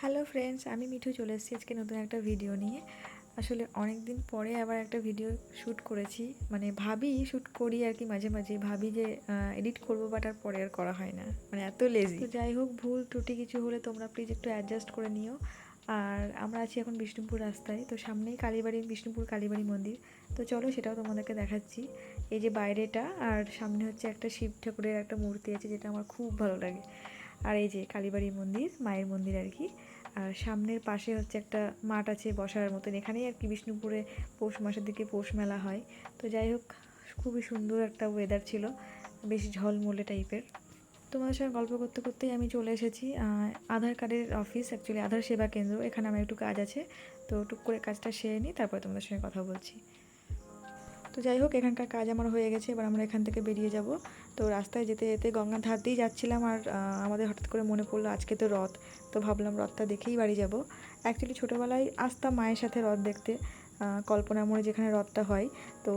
Hello friends, আমি মিঠু চলে এসেছি আজকে নতুন একটা ভিডিও নিয়ে। আসলে অনেক দিন পরে আবার একটা ভিডিও শ্যুট করেছি, মানে ভাবি শ্যুট করি আর কি, মাঝে মাঝে ভাবি যে এডিট করবো, বাট আর পরে আর করা হয় না, মানে এত লেজি। তো যাই হোক, ভুল ত্রুটি কিছু হলে তোমরা প্লিজ একটু অ্যাডজাস্ট করে নিও। আর আমরা আছি এখন বিষ্ণুপুর রাস্তায়, তো সামনেই কালীবাড়ি, বিষ্ণুপুর কালীবাড়ি মন্দির। তো চলো সেটাও তোমাদেরকে দেখাচ্ছি। এই যে বাইরেটা, আর সামনে হচ্ছে একটা শিব ঠাকুরের একটা মূর্তি আছে, যেটা আমার খুব ভালো লাগে। আর এই যে কালীবাড়ি মন্দির, মায়ের মন্দির আর কি। আর সামনের পাশে হচ্ছে একটা মাঠ আছে বসার মতন, এখানেই আর কি বিষ্ণুপুরে পৌষ মাসের দিকে পৌষ মেলা হয়। তো যাই হোক, খুবই সুন্দর একটা ওয়েদার ছিল, বেশ ঝলমলে টাইপের। তোমাদের সঙ্গে গল্প করতে করতেই আমি চলে এসেছি আধার কার্ডের অফিস, অ্যাকচুয়ালি আধার সেবা কেন্দ্র। এখানে আমার একটু কাজ আছে, তো টুক করে কাজটা সেরে নিই, তারপরে তোমাদের সঙ্গে কথা বলছি। তো যাই হোক, এখানকার কাজ আমার হয়ে গেছে, এবার আমরা এখান থেকে বেরিয়ে যাব। তো রাস্তায় যেতে যেতে গঙ্গার ধার দিয়েই যাচ্ছিলাম, আর আমাদের হঠাৎ করে মনে পড়লো আজকে তো রথ। তো ভাবলাম রথটা দেখেই বাড়ি যাব। অ্যাকচুয়ালি ছোটোবেলায় আসতাম মায়ের সাথে রথ দেখতে, কল্পনা মোড়ে যেখানে রথটা হয়। তো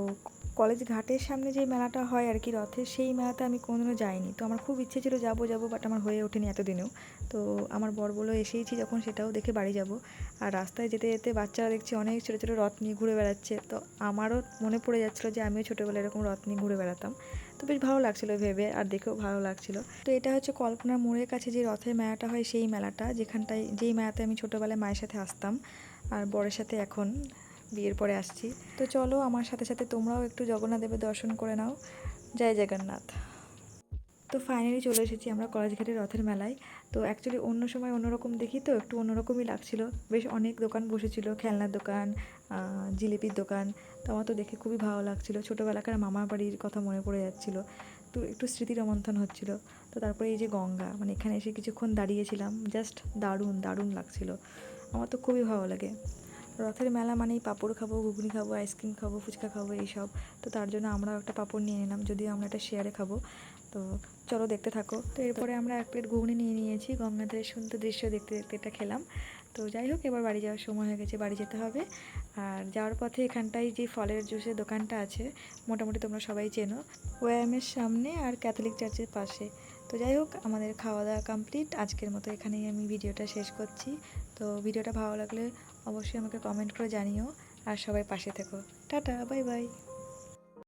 কলেজ ঘাটের সামনে যে মেলাটা হয় আর কি রথের, সেই মেলাতে আমি কোনোদিনও যাইনি। তো আমার খুব ইচ্ছে ছিল যাবো যাবো, বাট আমার হয়ে ওঠেনি এতদিনেও। তো আমার বর বললো এসেইছি যখন, সেটাও দেখে বাড়ি যাব। আর রাস্তায় যেতে যেতে বাচ্চারা দেখছি অনেক ছোটো ছোটো রথ নিয়ে ঘুরে বেড়াচ্ছে, তো আমারও মনে পড়ে যাচ্ছিলো যে আমিও ছোটোবেলায় এরকম রথ নিয়ে ঘুরে বেড়াতাম। তো বেশ ভালো লাগছিলো ভেবে, আর দেখেও ভালো লাগছিলো। তো এটা হচ্ছে কল্পনার মোড়ের কাছে যে রথের মেলাটা হয়, সেই মেলাটা, যেই মেলাতে আমি ছোটোবেলায় মায়ের সাথে আসতাম, আর বরের সাথে এখন বিয়ের পরে আসছি। তো চলো আমার সাথে সাথে তোমরাও একটু জগন্নাথ দেবের দর্শন করে নাও। জয় জগন্নাথ। তো ফাইনালি চলে এসেছি আমরা কলেজঘাটের রথের মেলায়। তো অ্যাকচুয়ালি অন্য সময় অন্যরকম দেখি, তো একটু অন্যরকমই লাগছিল। বেশ অনেক দোকান বসেছিল, খেলনার দোকান, জিলিপির দোকান। তো আমার তো দেখে খুবই ভালো লাগছিলো, ছোটোবেলাকার মামার বাড়ির কথা মনে পড়ে যাচ্ছিলো। তো একটু স্মৃতি রোমন্থন হচ্ছিলো। তো তারপরে এই যে গঙ্গা, মানে এখানে এসে কিছুক্ষণ দাঁড়িয়েছিলাম, জাস্ট দারুণ দারুণ লাগছিলো। আমার তো খুবই ভালো লাগে। রথের মেলা মানেই পাঁপড় খাবো, ঘুগনি খাবো, আইসক্রিম খাবো, ফুচকা খাবো, এইসব। তো তার জন্য আমরাও একটা পাঁপড় নিয়ে নিলাম, যদিও আমরা একটা শেয়ারে খাবো। তো চলো দেখতে থাকো। তো এরপরে আমরা এক প্লেট ঘুগনি নিয়ে নিয়েছি, গঙ্গাধারের সুন্দর দৃশ্য দেখতে দেখতে এটা খেলাম। তো যাই হোক, এবার বাড়ি যাওয়ার সময় হয়ে গেছে, বাড়ি যেতে হবে। আর যাওয়ার পথে এখানটায় যে ফলের জুসের দোকানটা আছে, মোটামুটি তোমরা সবাই চেনো, ওয়ামের সামনে আর ক্যাথলিক চার্চের পাশে। তো যাই হোক, আমাদের খাওয়া দাওয়া কমপ্লিট। আজকের মতো এখানেই আমি ভিডিওটা শেষ করছি। তো ভিডিওটা ভালো লাগলে অবশ্যই আমাকে কমেন্ট করে জানিও, আর সবাই পাশে থেকো। Tata, bye bye.